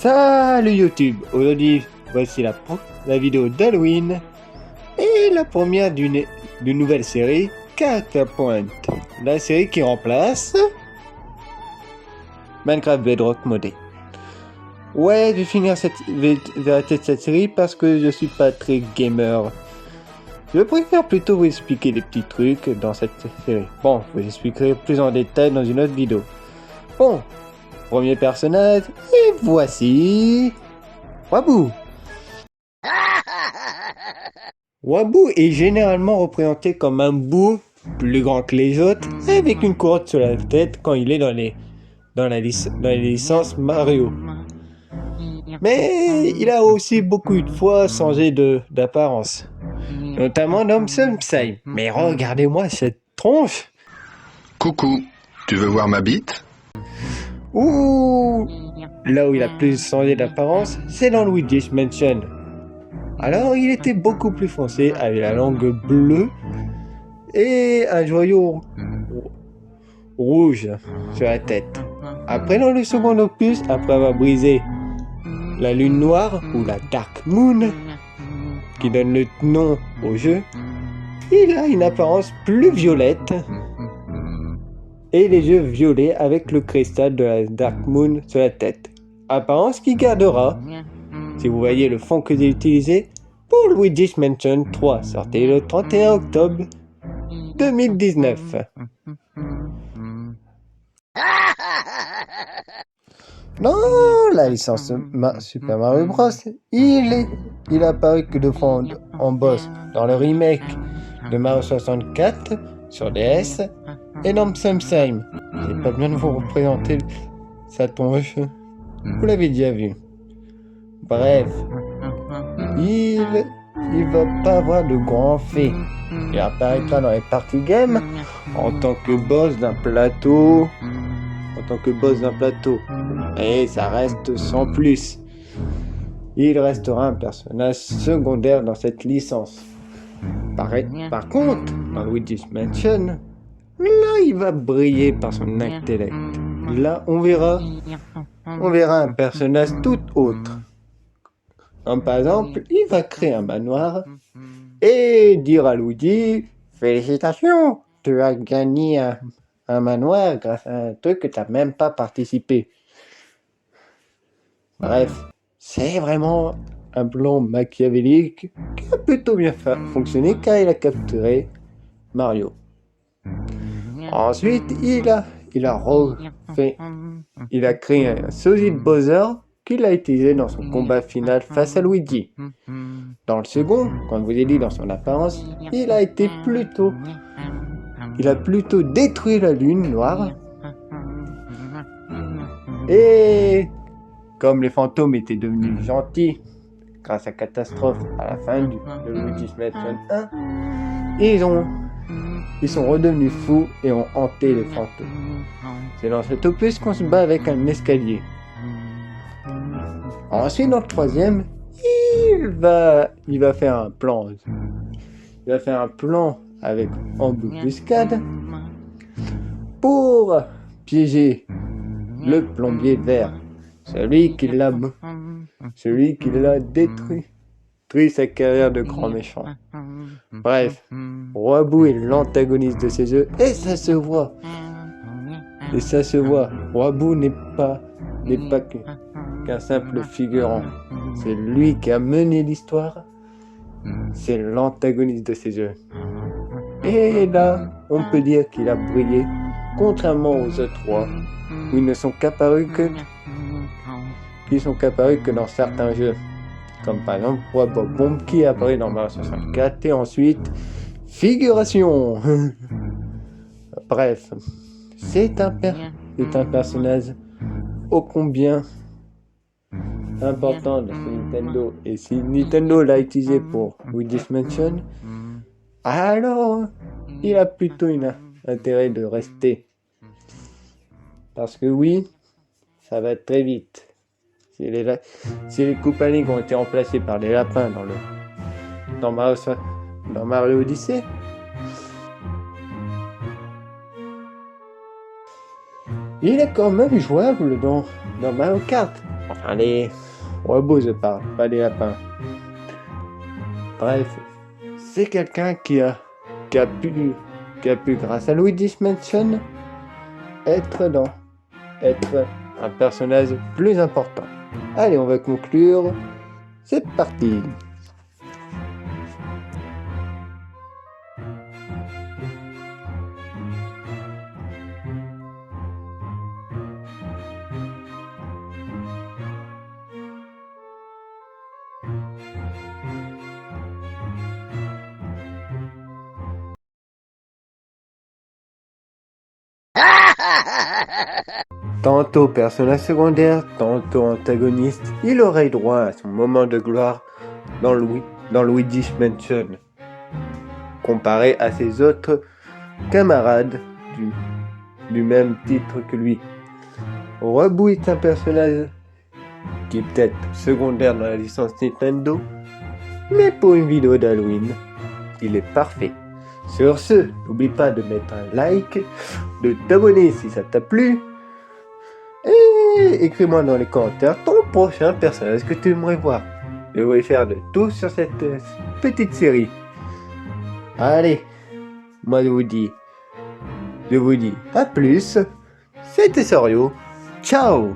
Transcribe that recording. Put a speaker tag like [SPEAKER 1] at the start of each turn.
[SPEAKER 1] Salut YouTube. Aujourd'hui, voici la vidéo d'Halloween et la première d'une nouvelle série, Character Point. La série qui remplace Minecraft Bedrock modé. Ouais, je vais finir d'arrêter cette série parce que je suis pas très gamer. Je préfère plutôt vous expliquer des petits trucs dans cette série. Bon, je vous expliquerai plus en détail dans une autre vidéo. Bon, premier personnage, et voici Waboo. Waboo est généralement représenté comme un bou plus grand que les autres, avec une couronne sur la tête quand il est dans les licences Mario. Mais il a aussi beaucoup de fois changé d'apparence, notamment dans Sunshine. Mais regardez-moi cette tronche.
[SPEAKER 2] Coucou, tu veux voir ma bite?
[SPEAKER 1] Ouh, là où il a plus changé d'apparence, c'est dans Luigi's Mansion. Alors il était beaucoup plus foncé, avec la langue bleue et un joyau rouge sur la tête. Après, dans le second opus, après avoir brisé la lune noire ou la Dark Moon, qui donne le nom au jeu, il a une apparence plus violette et les yeux violets avec le cristal de la Dark Moon sur la tête. Apparence qui gardera, si vous voyez le fond que j'ai utilisé, pour Luigi's Mansion 3, sorti le 31 octobre 2019. Dans la licence Super Mario Bros, il apparu que de fond en boss dans le remake de Mario 64 sur DS et dans Sunshine. J'ai pas besoin de vous représenter sa tronche, vous l'avez déjà vu. Bref, il va pas avoir de grands faits. Il apparaîtra dans les party games en tant que boss d'un plateau. Et ça reste sans plus. Il restera un personnage secondaire dans cette licence. Par contre, dans Luigi's Mansion, là il va briller par son intellect. Là on verra un personnage tout autre. Comme par exemple, il va créer un manoir et dire à Luigi, félicitations, tu as gagné un manoir grâce à un truc que tu n'as même pas participé. Bref, c'est vraiment un plan machiavélique qui a plutôt bien fonctionné car il a capturé Mario. Ensuite, il a créé un sosie de Bowser qu'il a utilisé dans son combat final face à Luigi. Dans le second, comme je vous ai dit dans son apparence, il a plutôt détruit la lune noire. Et comme les fantômes étaient devenus gentils grâce à Catastrophe à la fin de Luigi's Mansion 1, ils sont redevenus fous et ont hanté les fantômes. C'est dans cet opus qu'on se bat avec un escalier. Ensuite, dans le troisième, il va faire un plan. Il va faire un plan avec embuscade pour piéger le plombier vert, celui qui l'a détruit sa carrière de grand méchant. Bref, Waboo est l'antagoniste de ces jeux et ça se voit. Waboo n'est pas qu'un simple figurant. C'est lui qui a mené l'histoire. C'est l'antagoniste de ces jeux. Et là, on peut dire qu'il a brillé, contrairement aux autres trois, où ils ne sont qu'apparus que dans certains jeux. Comme par exemple Bob Bomb qui est apparu dans Mario 64 et ensuite Figuration. Bref, c'est un personnage ô combien important de Nintendo, et si Nintendo l'a utilisé pour Luigi's Mansion, alors il a plutôt intérêt de rester. Parce que oui, ça va très vite. Si les Koopalings ont été remplacés par des lapins dans Mario Odyssey, il est quand même jouable dans Mario Kart. Enfin, les robots, je parle, pas les lapins. Bref, c'est quelqu'un qui a pu, grâce à Luigi's Mansion, être un personnage plus important. Allez, on va conclure. C'est parti. Tantôt personnage secondaire, tantôt antagoniste, il aurait droit à son moment de gloire dans Luigi's Mansion, comparé à ses autres camarades du même titre que lui. Robo est un personnage qui est peut-être secondaire dans la licence Nintendo, mais pour une vidéo d'Halloween, il est parfait. Sur ce, n'oublie pas de mettre un like, de t'abonner si ça t'a plu, et écris-moi dans les commentaires ton prochain personnage que tu aimerais voir. Je vais faire de tout sur cette petite série. Allez, moi je vous dis à plus. C'était Sorio. Ciao.